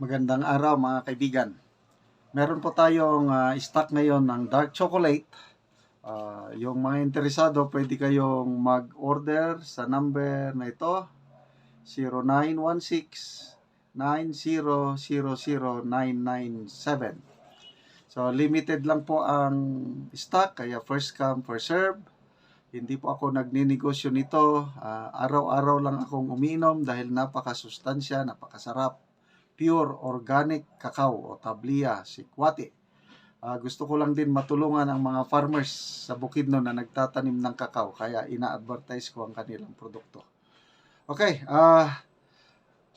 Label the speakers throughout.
Speaker 1: Magandang araw mga kaibigan. Meron po tayong stock ngayon ng dark chocolate. Yung mga interesado, pwede kayong mag-order sa number na ito, 0916-9000-997. So, limited lang po ang stock, kaya first come, first serve. Hindi po ako nagninegosyo nito. Araw-araw lang akong umiinom dahil napakasustansya, napakasarap. Pure organic cacao o tablia sikwati. Gusto ko lang din matulungan ang mga farmers sa Bukidnon na nagtatanim ng cacao, kaya ina-advertise ko ang kanilang produkto. Okay,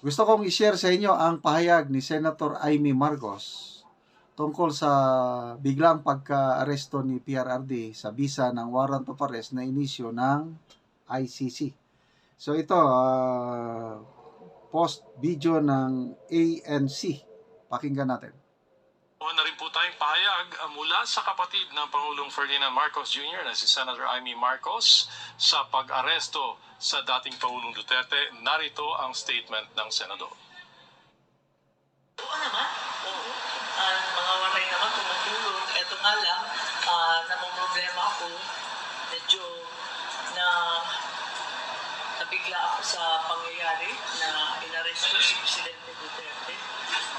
Speaker 1: gusto kong i-share sa inyo ang pahayag ni Senator Amy Marcos tungkol sa biglang pagka-aresto ni PRRD sa bisa ng warrant of arrest na inisyo ng ICC. So ito, post video ng ANC. Pakinggan natin.
Speaker 2: Na rin po tayong pahayag mula sa kapatid ng Pangulong Ferdinand Marcos Jr. na si Senator Amy Marcos sa pag-aresto sa dating Pangulong Duterte. Narito ang statement ng Senador.
Speaker 3: Oo naman, oo. Mga waray naman tumutulong. Ito nga lang, namang problema ako. Medyo nabigla ako sa pangyayari na inaresto si Presidente Duterte.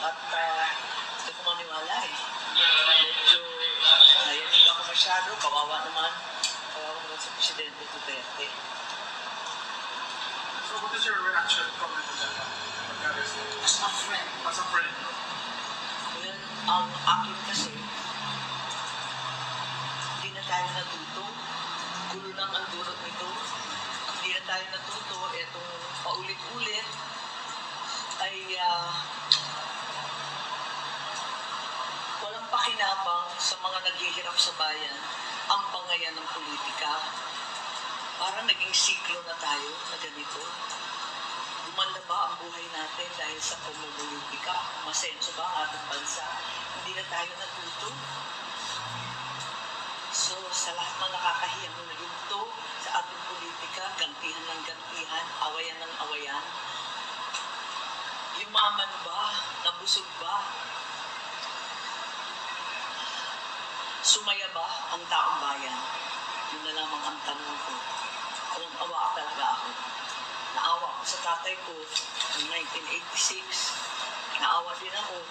Speaker 3: At hindi ko maniwala eh. Medyo nayanig ako masyado. Kawawa naman si Presidente Duterte.
Speaker 4: So what is your reaction comment to that?
Speaker 3: As a friend.
Speaker 4: As a friend.
Speaker 3: Well, ang akin kasi, hindi na tayo natuto. Gulo lang ang dulot nito. Hindi na tayo natuto. Itong paulit-ulit ay walang pakinabang sa mga naghihirap sa bayan ang bangayan ng politika. Parang naging siklo na tayo na ganito. Gumanda ba ang buhay natin dahil sa pamumulitika? Masenso ba ang ating bansa? Hindi na tayo natuto. So, sa lahat ng nakakahiyang yugto sa ating politika, gantihan ng gantihan, awayan ng awayan. Yumaman ba? Nabusog ba? Sumaya ba ang taong bayan? Yun na lamang ang tanong ko. Kung awa talaga ako. Naawa ako sa tatay ko noong 1986. Naawa din ako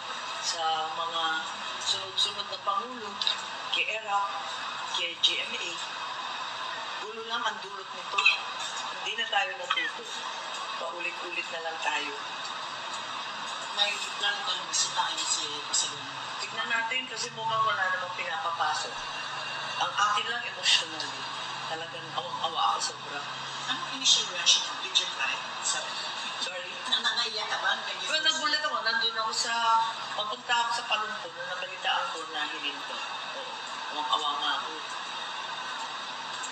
Speaker 3: sa mga sunod-sunod na pangulo, kay ERAP, kay GMA. Gulo lang ang dulot nito. Hindi na tayo natuto. Paulit-ulit na lang tayo.
Speaker 4: May plano ka nang bisitahin si Pasaluna?
Speaker 3: Tignan natin kasi mukhang wala namang pinapapasok. Ang akin lang emotionally. Talagang awang-awa ako sobra.
Speaker 4: Anong initial reaction mo? Did you cry?
Speaker 3: Sorry.
Speaker 4: Nangangayak ka ba?
Speaker 3: Well, nagulat ako. Nandun ako papunta ako sa Palumpo nung nabalitaan ko na hininto. Awang-awa nga ako.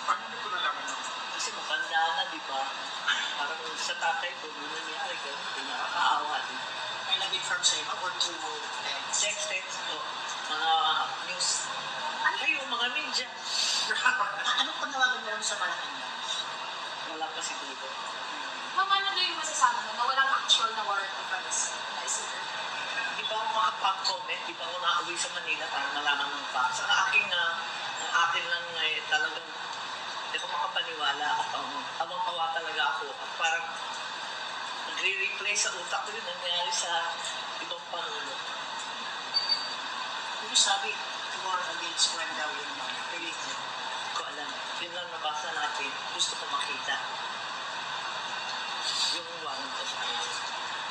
Speaker 4: Paano mo ko nalaman mo?
Speaker 3: Kasi matanda na, di ba? Parang sa tatay ko, nung nangyari ko, nakakaawa din.
Speaker 4: May nag-inform sa'yo ba? Or through
Speaker 3: Text po. Mga news. Kayo, mga media.
Speaker 4: Anong panawagan mo sa Malacanang?
Speaker 3: Wala pa siguro.
Speaker 5: Ma'am, ano na yung masasabi mo na walang actual na warrant of arrest na isipin?
Speaker 3: Di ba ako makapag-comment? Di ba ako nakauwi sa Manila para malaman ng facts? Ang akin lang ay talagang hindi ko makapaniwala at awang-awa talaga ako. At parang nagre-replay sa utak ko yung nangyari sa ibang pangulo.
Speaker 4: Kung sabi, war against when daw yung related.
Speaker 3: Hindi ko alam. Yun lang nabasa natin. Gusto ko makita. Yung warrant of arrest.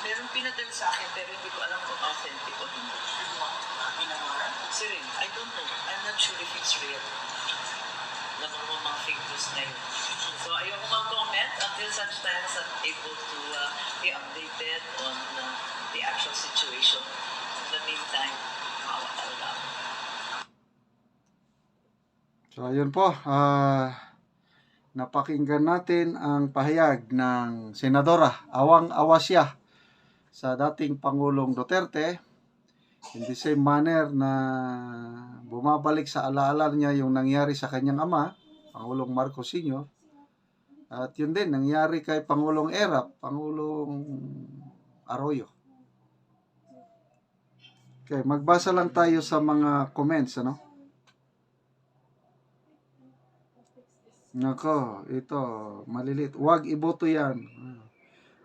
Speaker 3: Meron pinadala sa akin pero hindi ko alam kung authentic o hindi.
Speaker 4: You want pinawara?
Speaker 3: Sir, I don't know. I'm not sure if it's real. Alam mo mga fake news na yun. So, ayoko mag-comment until such time as I'm able to be updated on the actual situation. In the meantime, maawa talaga ako.
Speaker 1: So ayun po, napakinggan natin ang pahayag ng Senadora. Awang-awa siya sa dating Pangulong Duterte. In the same manner na bumabalik sa alaala niya yung nangyari sa kanyang ama, Pangulong Marcos Sr. At yun din, nangyari kay Pangulong ERAP, Pangulong Arroyo. Okay, magbasa lang tayo sa mga comments, ano? Nako, ito, malilit. Huwag iboto yan.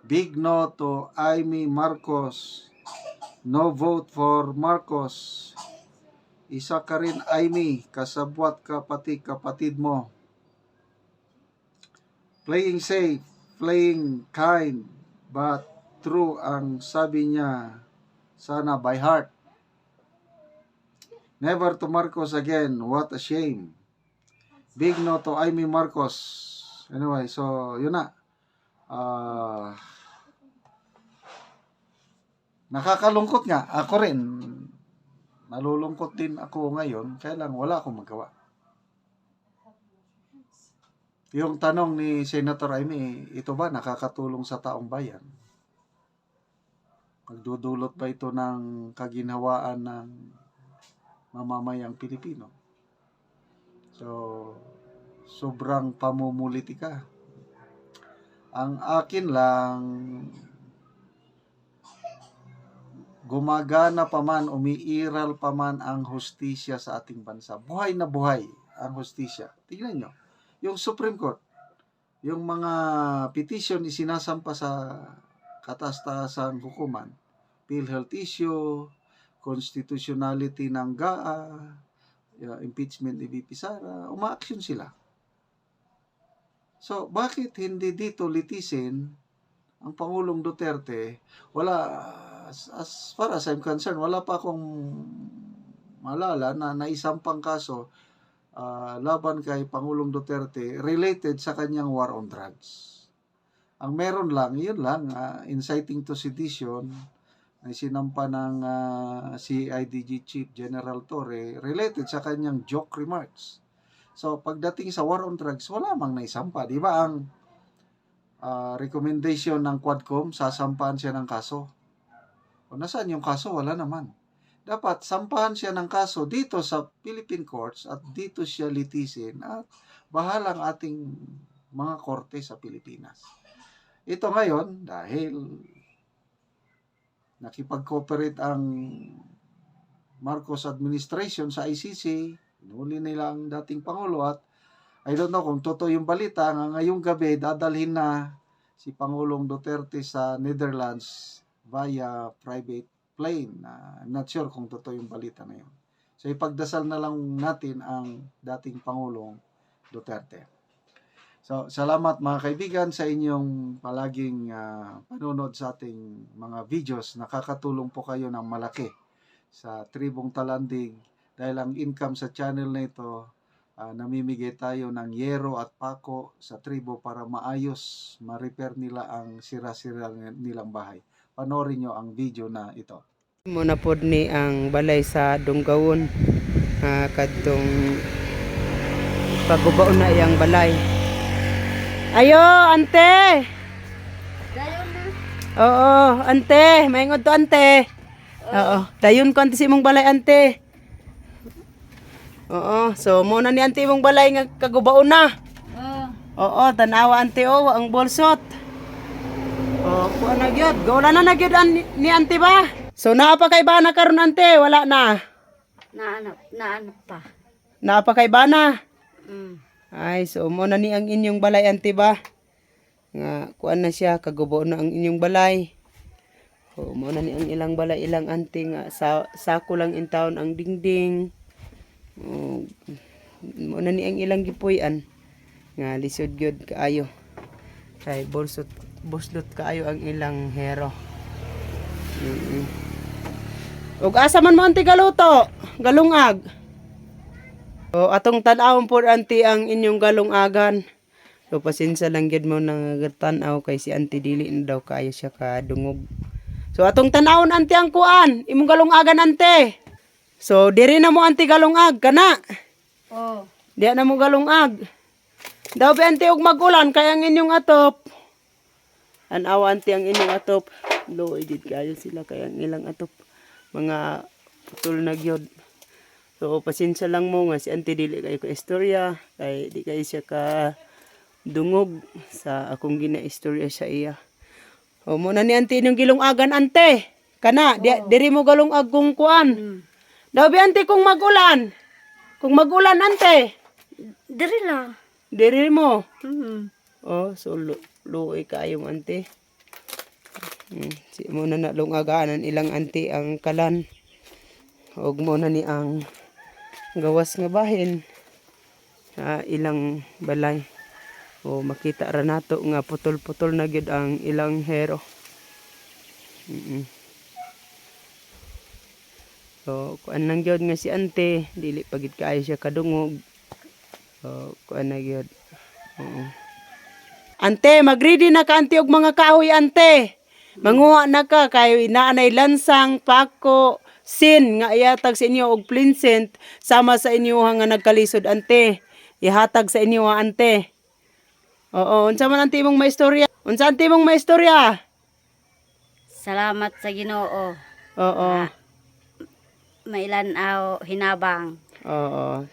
Speaker 1: Big no to Amy Marcos. No vote for Marcos. Isa ka rin, Amy. Kasabwat ka pati kapatid mo. Playing safe, playing kind, but true ang sabi niya. Sana by heart. Never to Marcos again. What a shame. Big no to Amy Marcos. Anyway, so yun na. Nakakalungkot nga. Ako rin. Nalulungkot din ako ngayon. Kaya lang wala akong magawa. Yung tanong ni Senator Amy, ito ba nakakatulong sa taong bayan? Magdudulot ba ito ng kaginhawaan ng mamamayang Pilipino? So, sobrang pamumulitika. Ang akin lang, gumagana pa man, umiiral pa man ang hustisya sa ating bansa. Buhay na buhay ang hustisya. Tingnan nyo, yung Supreme Court, yung mga petition isinasampa sa kataas-taasang hukuman, PhilHealth issue, constitutionality ng GAA, impeachment ni VP Sara, uma-action sila. So, bakit hindi dito litisin ang Pangulong Duterte? Wala, as far as I'm concerned, wala pa akong malala na naisampang kaso laban kay Pangulong Duterte related sa kanyang war on drugs. Ang meron lang, yun lang, inciting to sedition, na sinampa ng CIDG Chief General Torre related sa kanyang joke remarks. So, pagdating sa war on drugs, wala mang naisampa. Di ba ang recommendation ng Quadcom, sasampahan siya ng kaso? O nasaan yung kaso? Wala naman. Dapat sampahan siya ng kaso dito sa Philippine courts at dito siya litisin at bahalang ating mga korte sa Pilipinas. Ito ngayon, dahil nakipag-cooperate ang Marcos administration sa ICC, inuli nila ang dating Pangulo at I don't know kung totoo yung balita, ngayong gabi dadalhin na si Pangulong Duterte sa Netherlands via private plane. I'm not sure kung totoo yung balita na yun. So ipagdasal na lang natin ang dating Pangulong Duterte. So, salamat mga kaibigan sa inyong palaging panunod sa ating mga videos. Nakakatulong po kayo ng malaki sa Tribong Talandig dahil ang income sa channel na ito, namimigay tayo ng yero at pako sa tribo para maayos, ma-repair nila ang sira-sira nilang bahay. Panoorin nyo ang video na ito.
Speaker 6: Muna pod ni ang balay sa Dunggawon, kadtong pagubaon na iyang balay. Ayo, ante.
Speaker 5: Dayon na.
Speaker 6: Oo, ante, maingod to ante. Oo, dayon ko ante si imong balay ante. Oo, so muna ni ante imong balay nga kagubaon na. Oo, tanawa ante ang bolsot. Oh, kuha na gyud. Wala na gyud ni ante ba? So naa pa kay bana karon ante, wala na.
Speaker 5: Naanap pa.
Speaker 6: Naa pa kay bana. Ay, so mo na ni ang inyong balay ante ba? Nga kuan na siya kagubo na ang inyong balay. O mo na ni ang ilang balay ilang ante nga sako lang in town ang dingding. O, mo na ni ang ilang gipuy-an nga lisod gyud kaayo. Kay bolsot kaayo ang ilang hero. Ug asa man mo ante galuto? Galungag. O atong tan-awon po anti ang inyong galungagan. So pasensya lang gyud mo nang tan-aw kay si anti dili na daw kayo siya kadungog. So atong tan-awon anti ang kuan, imong galungagan ante. So diri na mo anti galungag kana.
Speaker 5: Oh.
Speaker 6: Diya na mo galungag. Daw ba anti og magulan kay ang inyong atop. An-aw anti ang inyong atop. Low edit kayo sila kay ang ilang atop. Mga putol na gyud. So, pasensya lang mo nga si Auntie dili kayo ka istorya, kay di kayo siya ka dungog sa akong gina-istorya sa iya. O, muna ni Auntie inyong gilungagan, Ante. Kana, diri mo galong agkong kuan. Daw bi ante kung magulan. Kung magulan ante,
Speaker 7: Diri lang.
Speaker 6: diri mo.
Speaker 7: Mm.
Speaker 6: Oh, so luoy kayo ante. Si mo na nalungagaanan ilang ante ang kalan. Og mo na ni ang gawas nga bahin sa ilang balay. O makita ra nato nga putol-putol na gyud ang ilang hero. So, kuan lang gyud nga si ante, dili pagit kaayo siya kadungog. So, kuan na gyud. Oo. Ante, magready na ka ante og mga kahoy ante. Manguha na ka kayo inaanay lansang, pako, sin nga ihatag sa inyo og plincent sama sa inyo nga nagkalisod ante. Ihatag sa inyo ante. Oo, unsa man ante imong maistorya? Unsa ante imong maistorya?
Speaker 7: Salamat sa Ginoo.
Speaker 6: Oo.
Speaker 7: Mailanaw hinabang.
Speaker 6: Oo.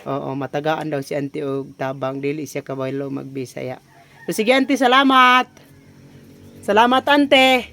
Speaker 6: Oo, matagaan daw si ante og tabang dili siya kabaylo magbisaya. So, sige ante, salamat. Salamat ante.